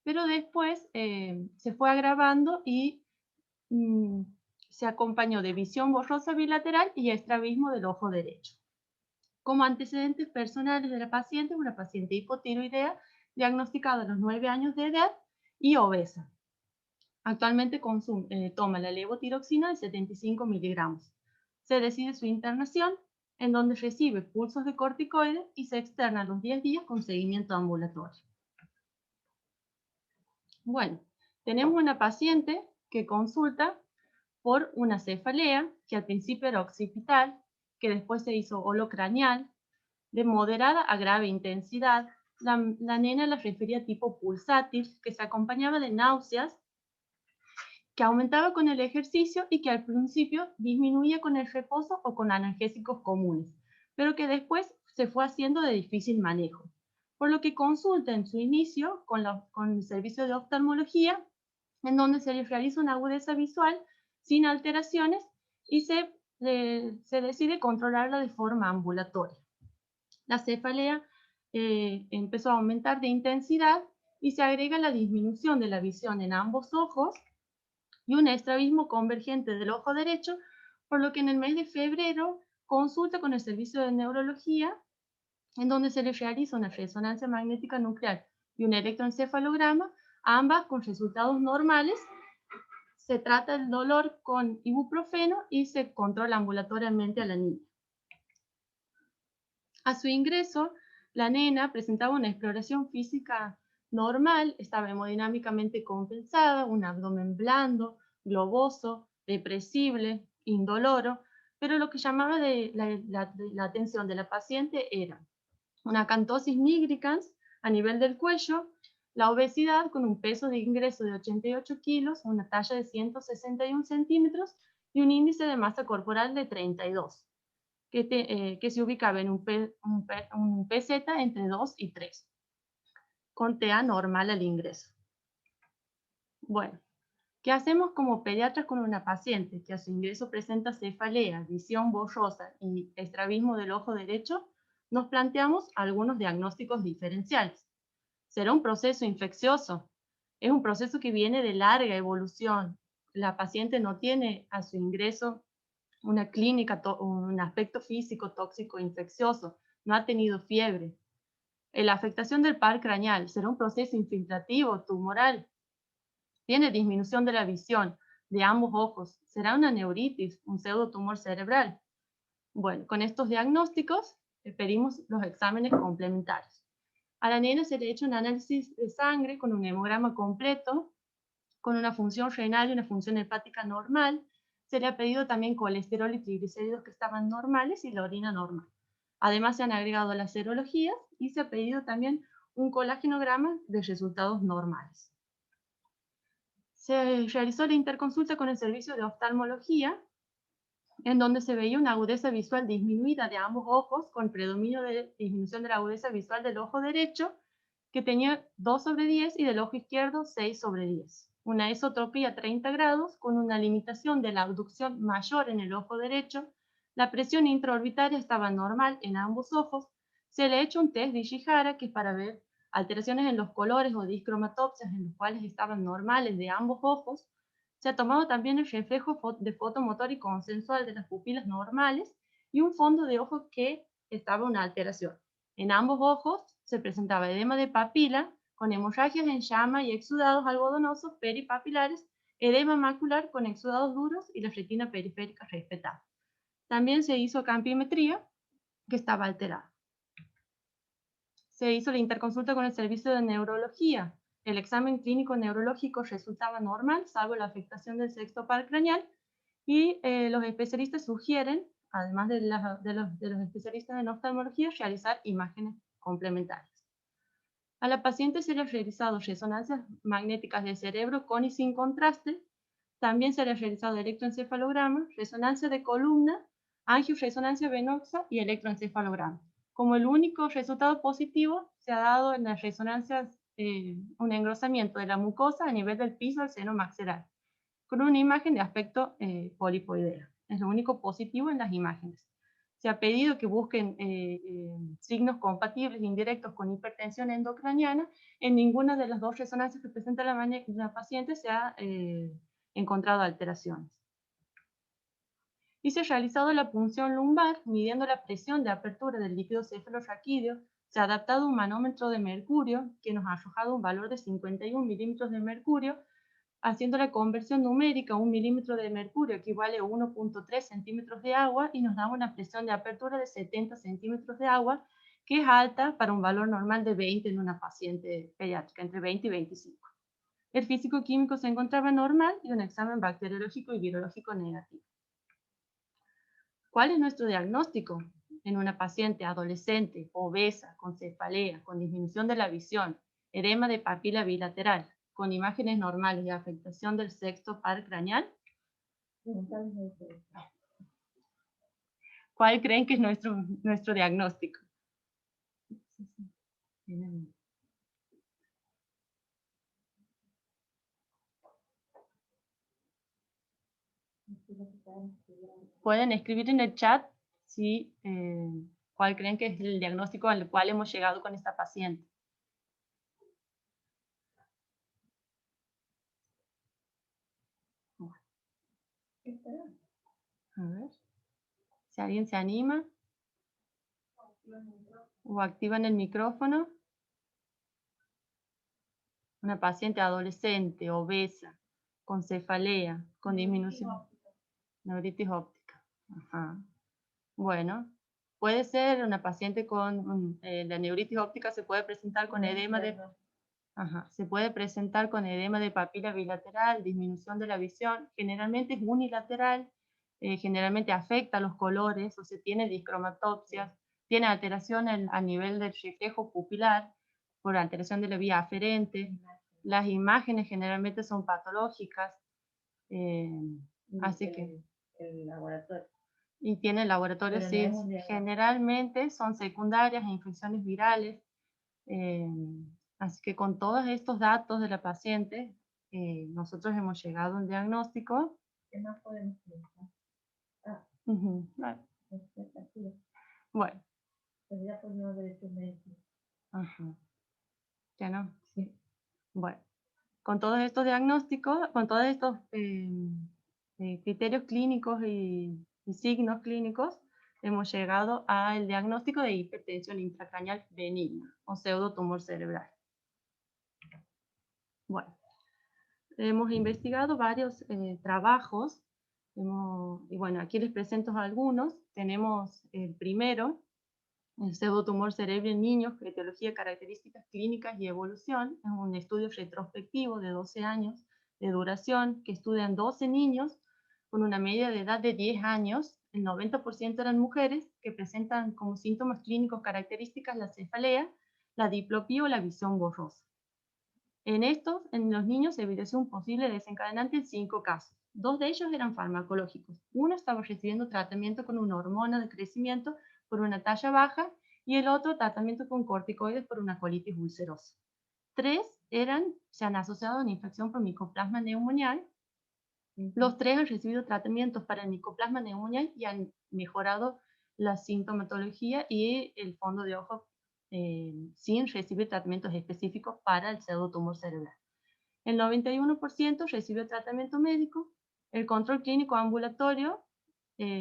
pero después se fue agravando y mm, se acompañó de visión borrosa bilateral y estrabismo del ojo derecho. Como antecedentes personales de la paciente, una paciente hipotiroidea diagnosticada a los 9 años de edad y obesa. Actualmente toma la levotiroxina de 75 miligramos. Se decide su internación, en donde recibe pulsos de corticoides y se externa a los 10 días con seguimiento ambulatorio. Bueno, tenemos una paciente que consulta por una cefalea, que al principio era occipital, que después se hizo holocraneal, de moderada a grave intensidad. La nena la refería tipo pulsátil, que se acompañaba de náuseas, que aumentaba con el ejercicio y que al principio disminuía con el reposo o con analgésicos comunes, pero que después se fue haciendo de difícil manejo. Por lo que consulta en su inicio con el servicio de oftalmología, en donde se le realiza una agudeza visual sin alteraciones y se decide controlarla de forma ambulatoria. La cefalea empezó a aumentar de intensidad y se agrega la disminución de la visión en ambos ojos y un estrabismo convergente del ojo derecho, por lo que en el mes de febrero consulta con el servicio de neurología, en donde se le realiza una resonancia magnética nuclear y un electroencefalograma, ambas con resultados normales. Se trata el dolor con ibuprofeno y se controla ambulatoriamente a la niña. A su ingreso, la nena presentaba una exploración física normal, estaba hemodinámicamente compensada, un abdomen blando, globoso, depresible, indoloro, pero lo que llamaba la atención de la paciente era una acantosis nigricans a nivel del cuello, la obesidad con un peso de ingreso de 88 kilos, una talla de 161 centímetros y un índice de masa corporal de 32 que se ubicaba en un PZ entre 2 y 3, con TA normal al ingreso. Bueno, ¿qué hacemos como pediatras con una paciente que a su ingreso presenta cefalea, visión borrosa y estrabismo del ojo derecho? Nos planteamos algunos diagnósticos diferenciales. ¿Será un proceso infeccioso? Es un proceso que viene de larga evolución. La paciente no tiene a su ingreso una clínica, un aspecto físico tóxico infeccioso, no ha tenido fiebre. La afectación del par craneal será un proceso infiltrativo, tumoral, tiene disminución de la visión de ambos ojos, será una neuritis, un pseudotumor cerebral. Bueno, con estos diagnósticos pedimos los exámenes complementarios. A la nena se le ha hecho un análisis de sangre con un hemograma completo, con una función renal y una función hepática normal. Se le ha pedido también colesterol y triglicéridos que estaban normales y la orina normal. Además se han agregado las serologías y se ha pedido también un colágenograma de resultados normales. Se realizó la interconsulta con el servicio de oftalmología, en donde se veía una agudeza visual disminuida de ambos ojos, con predominio de disminución de la agudeza visual del ojo derecho, que tenía 2 sobre 10 y del ojo izquierdo 6 sobre 10. Una esotropía 30 grados con una limitación de la abducción mayor en el ojo derecho. La presión intraorbitaria estaba normal en ambos ojos. Se le ha hecho un test de Ishihara, que es para ver alteraciones en los colores o discromatopsias en los cuales estaban normales de ambos ojos. Se ha tomado también el reflejo de fotomotor y consensual de las pupilas normales y un fondo de ojo que estaba una alteración. En ambos ojos se presentaba edema de papila con hemorragias en llama y exudados algodonosos peripapilares, edema macular con exudados duros y la retina periférica respetada. También se hizo campimetría, que estaba alterada. Se hizo la interconsulta con el servicio de neurología. El examen clínico neurológico resultaba normal, salvo la afectación del sexto par craneal, y los especialistas sugieren, además de los especialistas en oftalmología, realizar imágenes complementarias. A la paciente se le ha realizado resonancias magnéticas del cerebro con y sin contraste. También se le ha realizado electroencefalograma, resonancia de columna, angioresonancia venosa y electroencefalograma. Como el único resultado positivo se ha dado en las resonancias un engrosamiento de la mucosa a nivel del piso del seno maxilar, con una imagen de aspecto polipoidea. Es lo único positivo en las imágenes. Se ha pedido que busquen signos compatibles indirectos con hipertensión endocraniana. En ninguna de las dos resonancias que presenta la paciente se ha encontrado alteraciones. Y se ha realizado la punción lumbar, midiendo la presión de apertura del líquido cefalorraquídeo. Se ha adaptado un manómetro de mercurio, que nos ha arrojado un valor de 51 milímetros de mercurio, haciendo la conversión numérica. 1 milímetro de mercurio equivale a 1.3 centímetros de agua y nos da una presión de apertura de 70 centímetros de agua, que es alta para un valor normal de 20 en una paciente pediátrica, entre 20 y 25. El físico-químico se encontraba normal y un examen bacteriológico y virológico negativo. ¿Cuál es nuestro diagnóstico? En una paciente adolescente, obesa, con cefalea, con disminución de la visión, edema de papila bilateral, con imágenes normales y afectación del sexto par craneal. ¿Cuál creen que es nuestro diagnóstico? Pueden escribir en el chat si, cuál creen que es el diagnóstico al cual hemos llegado con esta paciente. A ver, si alguien se anima o activan el micrófono. Una paciente adolescente, obesa, con cefalea, con disminución. Neuritis óptica. Ajá. Bueno, puede ser una paciente con la neuritis óptica, se puede presentar con edema de... Ajá, se puede presentar con edema de papila bilateral, disminución de la visión, generalmente es unilateral, generalmente afecta los colores, o se tiene discromatopsias, tiene alteración a nivel del reflejo pupilar, por alteración de la vía aferente, las imágenes generalmente son patológicas, así que... El laboratorio. Y tiene laboratorios, sí, generalmente son secundarias a infecciones virales, así que con todos estos datos de la paciente, nosotros hemos llegado a un diagnóstico. ¿Qué más podemos preguntar? Vale. Bueno. Pues ya por no haber hecho médico. Ajá. ¿Ya no? Sí. Bueno. Con todos estos diagnósticos, con todos estos criterios clínicos y signos clínicos, hemos llegado al diagnóstico de hipertensión intracraneal benigna o pseudotumor cerebral. Bueno, hemos investigado varios trabajos, y bueno, aquí les presento algunos. Tenemos el primero, el pseudotumor cerebral en niños, etiología, características clínicas y evolución. Es un estudio retrospectivo de 12 años de duración que estudian 12 niños con una media de edad de 10 años. El 90% eran mujeres que presentan como síntomas clínicos características la cefalea, la diplopía o la visión borrosa. En los niños se evidenció un posible desencadenante en 5 casos. 2 de ellos eran farmacológicos. Uno estaba recibiendo tratamiento con una hormona de crecimiento por una talla baja y el otro tratamiento con corticoides por una colitis ulcerosa. 3 se han asociado a una infección por Mycoplasma pneumoniae. Los 3 han recibido tratamientos para el Mycoplasma pneumoniae y han mejorado la sintomatología y el fondo de ojo sin recibir tratamientos específicos para el pseudotumor cerebral. El 91% recibió tratamiento médico. El control clínico ambulatorio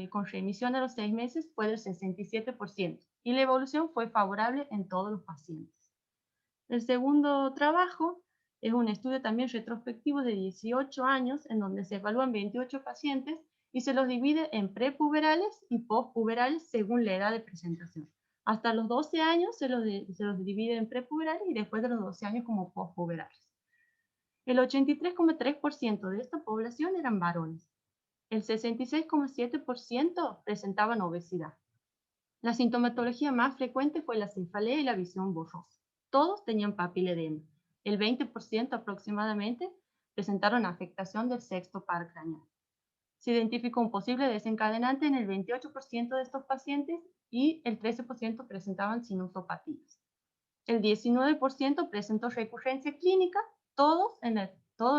con remisión a los 6 meses fue del 67% y la evolución fue favorable en todos los pacientes. El segundo trabajo es un estudio también retrospectivo de 18 años en donde se evalúan 28 pacientes y se los divide en prepuberales y postpuberales según la edad de presentación. Hasta los 12 años se los divide en prepuberales y después de los 12 años como postpuberales. El 83,3% de esta población eran varones. El 66,7% presentaban obesidad. La sintomatología más frecuente fue la cefalea y la visión borrosa. Todos tenían papiledema. El 20% aproximadamente presentaron afectación del sexto par craneal. Se identificó un posible desencadenante en el 28% de estos pacientes y el 13% presentaban sinusopatías. El 19% presentó recurrencia clínica. Todos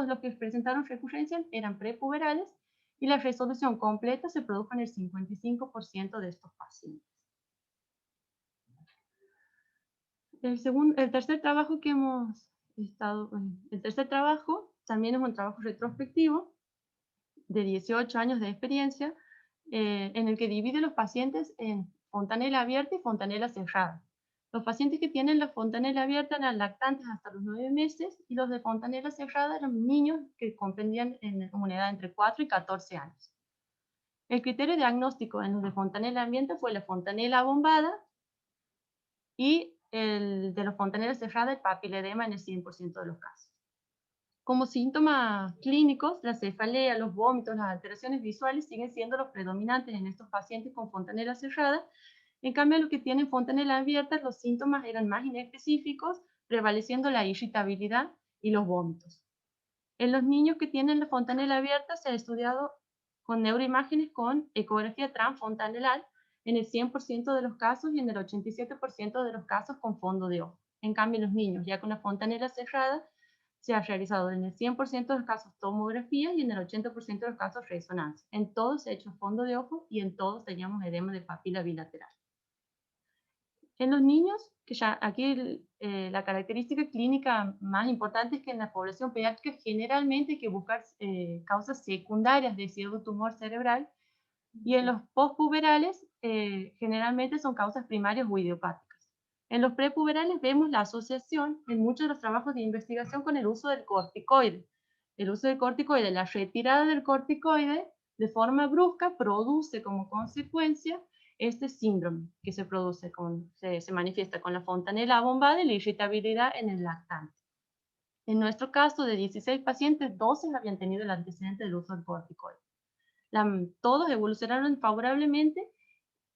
los que presentaron recurrencia eran prepuberales y la resolución completa se produjo en el 55% de estos pacientes. El tercer trabajo que hemos estado, el tercer trabajo también es un trabajo retrospectivo de 18 años de experiencia, en el que divide los pacientes en fontanela abierta y fontanela cerrada. Los pacientes que tienen la fontanela abierta eran lactantes hasta los 9 meses y los de fontanela cerrada eran niños que comprendían en una edad entre 4 y 14 años. El criterio diagnóstico en los de fontanela abierta fue la fontanela abombada y el de los fontanelas cerrada, el papiledema en el 100% de los casos. Como síntomas clínicos, la cefalea, los vómitos, las alteraciones visuales siguen siendo los predominantes en estos pacientes con fontanela cerrada. En cambio, los que tienen fontanela abierta, los síntomas eran más inespecíficos, prevaleciendo la irritabilidad y los vómitos. En los niños que tienen la fontanela abierta se ha estudiado con neuroimágenes con ecografía transfontanelar en el 100% de los casos y en el 87% de los casos con fondo de ojo. En cambio, en los niños ya con la fontanela cerrada se ha realizado en el 100% de los casos tomografía y en el 80% de los casos resonancia. En todos se ha hecho fondo de ojo y en todos teníamos edema de papila bilateral. En los niños, que ya aquí la característica clínica más importante es que en la población pediátrica generalmente hay que buscar causas secundarias de pseudotumor cerebral y en los postpuberales generalmente son causas primarias o idiopáticas. En los prepuberales vemos la asociación en muchos de los trabajos de investigación con el uso del corticoide. El uso del corticoide, la retirada del corticoide de forma brusca produce como consecuencia este síndrome que se manifiesta con la fontanela abombada y la irritabilidad en el lactante. En nuestro caso, de 16 pacientes, 12 habían tenido el antecedente del uso del corticoide. Todos evolucionaron favorablemente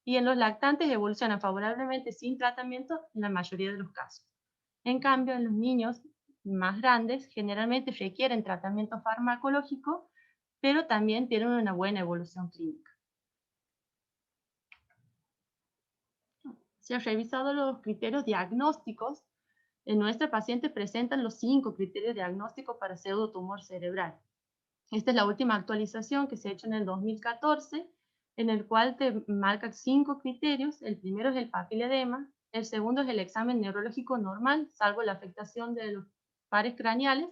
y en los lactantes evolucionan favorablemente sin tratamiento en la mayoría de los casos. En cambio, en los niños más grandes generalmente requieren tratamiento farmacológico, pero también tienen una buena evolución clínica. Se han revisado los criterios diagnósticos. En nuestra paciente presentan los 5 criterios diagnósticos para pseudotumor cerebral. Esta es la última actualización que se ha hecho en el 2014, en el cual te marca 5 criterios. El primero es el papiledema, el segundo es el examen neurológico normal, salvo la afectación de los pares craneales,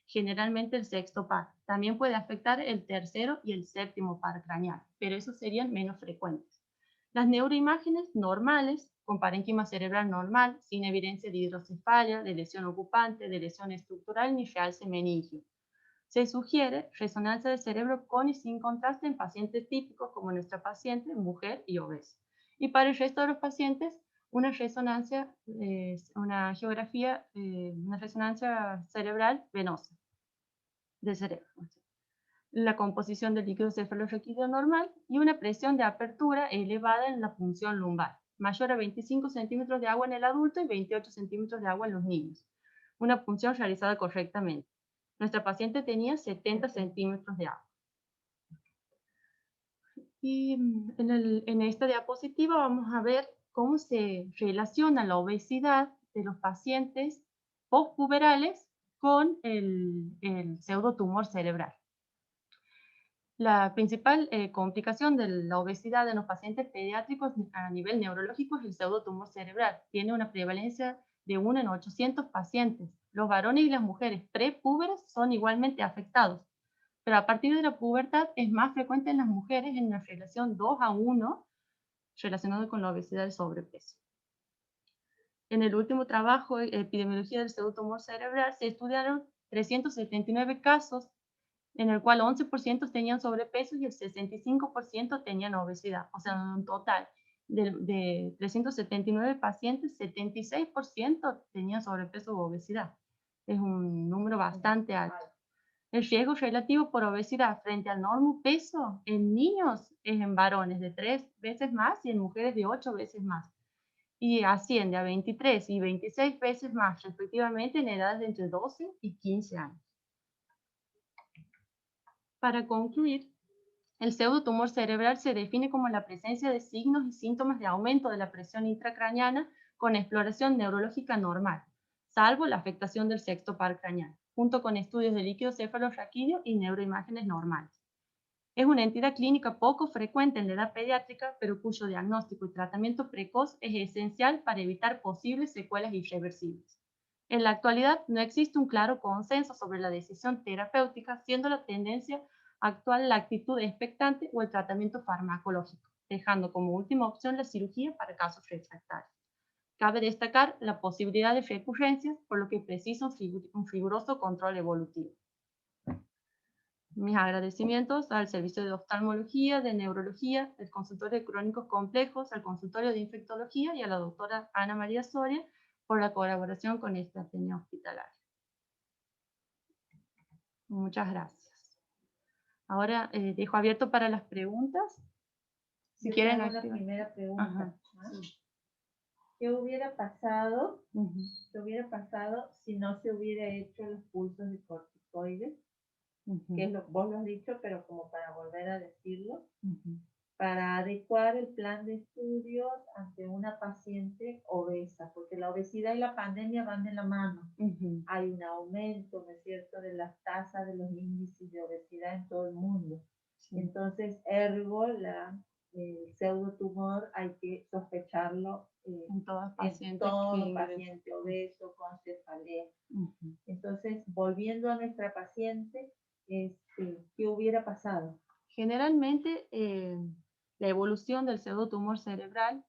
generalmente el sexto par. También puede afectar el tercero y el séptimo par craneal, pero esos serían menos frecuentes. Las neuroimágenes normales, con parénquima cerebral normal, sin evidencia de hidrocefalia, de lesión ocupante, de lesión estructural ni realce meningio. Se sugiere resonancia del cerebro con y sin contraste en pacientes típicos como nuestra paciente, mujer y obesa. Y para el resto de los pacientes, una resonancia, una geografía, una resonancia cerebral venosa del cerebro. La composición del líquido cefalorraquídeo normal y una presión de apertura elevada en la punción lumbar, mayor a 25 centímetros de agua en el adulto y 28 centímetros de agua en los niños. Una punción realizada correctamente. Nuestra paciente tenía 70 centímetros de agua. Y en esta diapositiva vamos a ver cómo se relaciona la obesidad de los pacientes postpuberales con el pseudotumor cerebral. La principal complicación de la obesidad en los pacientes pediátricos a nivel neurológico es el pseudotumor cerebral. Tiene una prevalencia de 1 en 800 pacientes. Los varones y las mujeres prepúberes son igualmente afectados, pero a partir de la pubertad es más frecuente en las mujeres en una relación 2:1 relacionado con la obesidad y sobrepeso. En el último trabajo, Epidemiología del pseudotumor cerebral, se estudiaron 379 casos en el cual 11% tenían sobrepeso y el 65% tenían obesidad. O sea, en un total de 379 pacientes, 76% tenían sobrepeso u obesidad. Es un número bastante alto. El riesgo relativo por obesidad frente al normopeso en niños es en varones de 3 veces más y en mujeres de 8 veces más. Y asciende a 23 y 26 veces más respectivamente en edades de entre 12 y 15 años. Para concluir, el pseudotumor cerebral se define como la presencia de signos y síntomas de aumento de la presión intracraneana con exploración neurológica normal, salvo la afectación del sexto par craneal, junto con estudios de líquido cefalorraquídeo y neuroimágenes normales. Es una entidad clínica poco frecuente en la edad pediátrica, pero cuyo diagnóstico y tratamiento precoz es esencial para evitar posibles secuelas irreversibles. En la actualidad no existe un claro consenso sobre la decisión terapéutica, siendo la tendencia actual la actitud expectante o el tratamiento farmacológico, dejando como última opción la cirugía para casos refractarios. Cabe destacar la posibilidad de recurrencias, por lo que precisa un riguroso control evolutivo. Mis agradecimientos al Servicio de Oftalmología, de Neurología, del Consultorio de Crónicos Complejos, al Consultorio de Infectología y a la doctora Ana María Soria por la colaboración con esta Ateneo Hospitalaria. Muchas gracias. Ahora dejo abierto para las preguntas. Si Yo quieren tengo una activar. primera pregunta. Ajá, ¿no? sí. ¿Qué hubiera pasado? Ujú, ¿Qué hubiera pasado si no se hubiera hecho los pulsos de corticoides? ujú, Que es lo, vos lo has dicho, pero como para volver a decirlo, ujú, para adecuar el plan de estudios ante una paciente obesa, porque la obesidad y la pandemia van de la mano. ujú. Hay un aumento, ¿no es cierto?, de las tasas de los índices de obesidad en todo el mundo. Sí. Entonces, ergo, el pseudotumor hay que sospecharlo En todas en pacientes que todo ingresan. paciente obeso con cefalea. Ujú. Entonces, volviendo a nuestra paciente, ¿qué hubiera pasado? Generalmente, la evolución del pseudotumor cerebral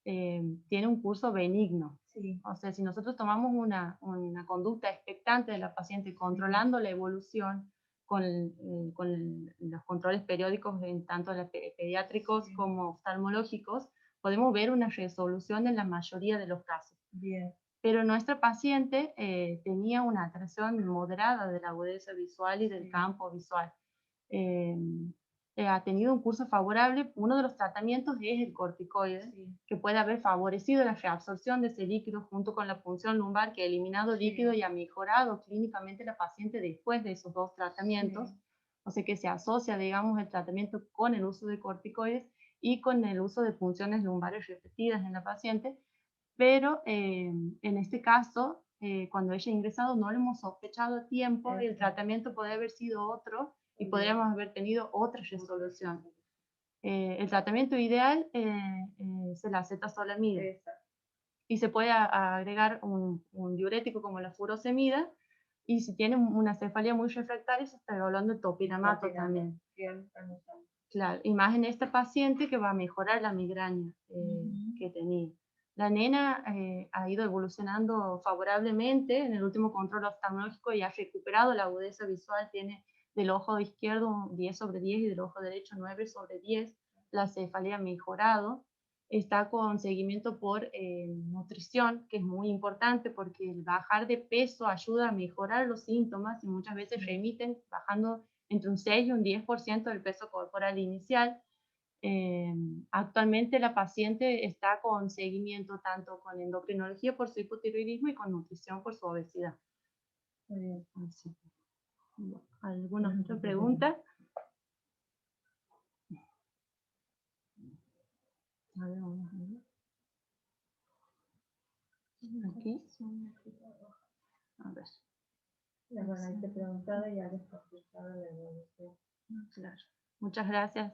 tiene un curso benigno. Sí, O sea, si nosotros tomamos una conducta expectante de la paciente, controlando la evolución con los controles periódicos, en tanto pediátricos sí. como oftalmológicos, podemos ver una resolución en la mayoría de los casos. Bien. Pero nuestra paciente tenía una alteración moderada de la agudeza visual y del Sí. campo visual. Eh, ha tenido un curso favorable. Uno de los tratamientos es el corticoide, Sí. que puede haber favorecido la reabsorción de ese líquido junto con la punción lumbar, que ha eliminado líquido y ha mejorado clínicamente la paciente después de esos dos tratamientos. Sí. O sea que se asocia, digamos, el tratamiento con el uso de corticoides y con el uso de punciones lumbares repetidas en la paciente, pero en este caso, cuando ella ha ingresado, no lo hemos sospechado a tiempo y el tratamiento puede haber sido otro y podríamos haber tenido otra resolución. El tratamiento ideal es el acetazolamida y se puede agregar un diurético como la furosemida, y si tiene una cefalea muy refractaria se está evaluando el topiramato también. Claro, y más en esta paciente que va a mejorar la migraña que tenía. La nena ha ido evolucionando favorablemente en el último control oftalmológico y ha recuperado la agudeza visual. Tiene del ojo izquierdo un 10/10 y del ojo derecho 9/10. La cefalea ha mejorado. Está con seguimiento por nutrición, que es muy importante porque el bajar de peso ayuda a mejorar los síntomas y muchas veces remiten bajando entre un 6 y un 10% del peso corporal inicial. Actualmente la paciente está con seguimiento tanto con endocrinología por su hipotiroidismo y con nutrición por su obesidad. Así. ¿Alguna otra pregunta? A ver, vamos a ver. Aquí. A ver. Bueno, ahí te preguntaba y ya les contestaba la evolución. Claro. Muchas gracias.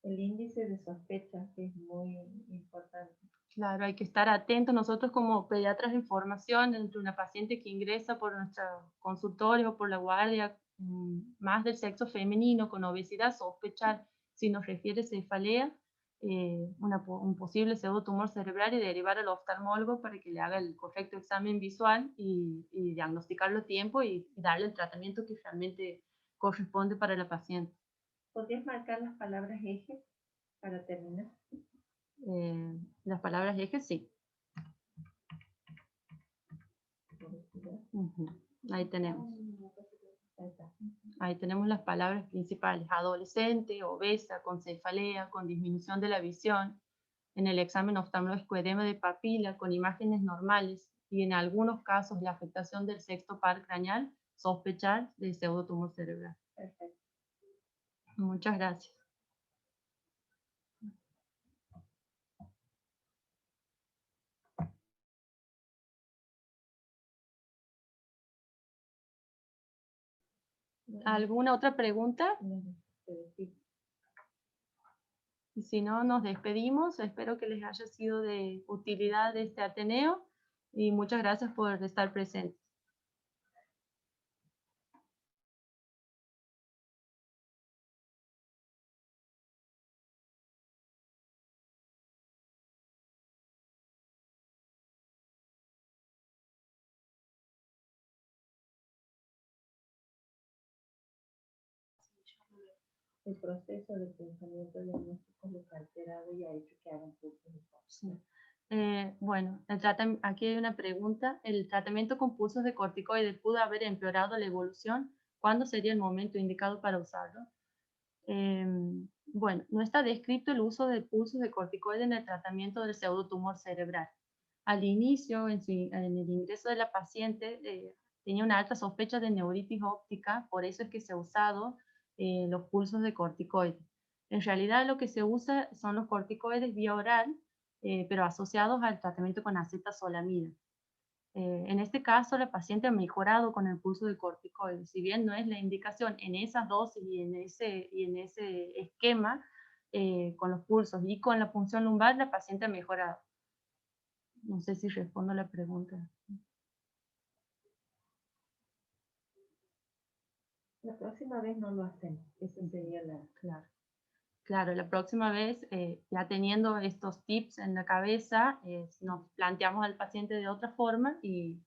El índice de sospecha, que es muy importante. Claro, hay que estar atentos nosotros como pediatras en formación entre una paciente que ingresa por nuestro consultorio o por la guardia más del sexo femenino con obesidad, sospechar si nos refiere cefalea, un posible pseudotumor cerebral y derivar al oftalmólogo para que le haga el correcto examen visual y diagnosticarlo a tiempo y darle el tratamiento que realmente corresponde para la paciente. ¿Podrías marcar las palabras eje para terminar? Las palabras ejes, sí. Ahí tenemos. Ahí tenemos las palabras principales: adolescente, obesa, con cefalea, con disminución de la visión, en el examen oftalmológico edema de papila, con imágenes normales, y en algunos casos la afectación del sexto par craneal, sospechar de pseudotumor cerebral. Perfecto. Muchas gracias. ¿Alguna otra pregunta? Sí. Y si no, nos despedimos. Espero que les haya sido de utilidad este Ateneo y muchas gracias por estar presentes. El proceso de pensamiento diagnóstico les ha alterado y ha hecho que hagan cursos de Sí. Bueno, aquí hay una pregunta. ¿El tratamiento con pulsos de corticoides pudo haber empeorado la evolución? ¿Cuándo sería el momento indicado para usarlo? Bueno, no está descrito el uso de pulsos de corticoides en el tratamiento del pseudotumor cerebral. Al inicio, en el ingreso de la paciente, tenía una alta sospecha de neuritis óptica, por eso es que se ha usado los pulsos de corticoides. En realidad lo que se usa son los corticoides vía oral, pero asociados al tratamiento con acetazolamida. En este caso, la paciente ha mejorado con el pulso de corticoides. Si bien no es la indicación en esas dosis y en ese esquema, con los pulsos y con la punción lumbar, la paciente ha mejorado. No sé si respondo la pregunta. La próxima vez no lo hacemos. Esa sería la... Claro. Claro, la próxima vez, ya teniendo estos tips en la cabeza, nos planteamos al paciente de otra forma y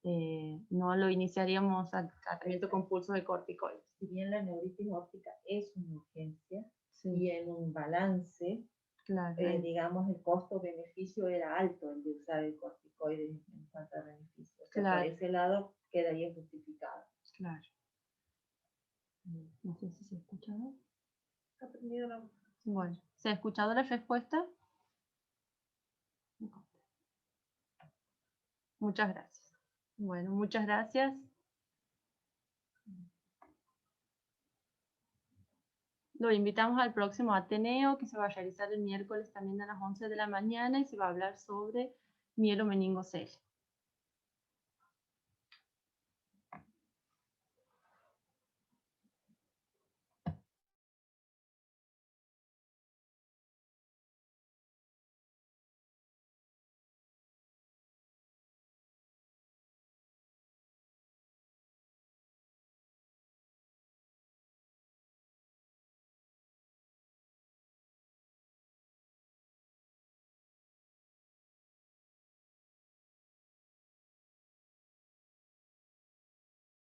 no lo iniciaríamos al tratamiento con pulso de corticoides. Si bien la neuritis óptica es una urgencia Sí. y en un balance, Claro, digamos, el costo-beneficio era alto el de usar el corticoide en cuanto a beneficio. O sea, claro. por ese lado quedaría justificado. Claro. No sé si se ha escuchado. Aprendido la... Bueno, ¿se ha escuchado la respuesta? Muchas gracias. Bueno, muchas gracias. Lo invitamos al próximo Ateneo, que se va a realizar el miércoles también a las 11 de la mañana y se va a hablar sobre mielomeningocele.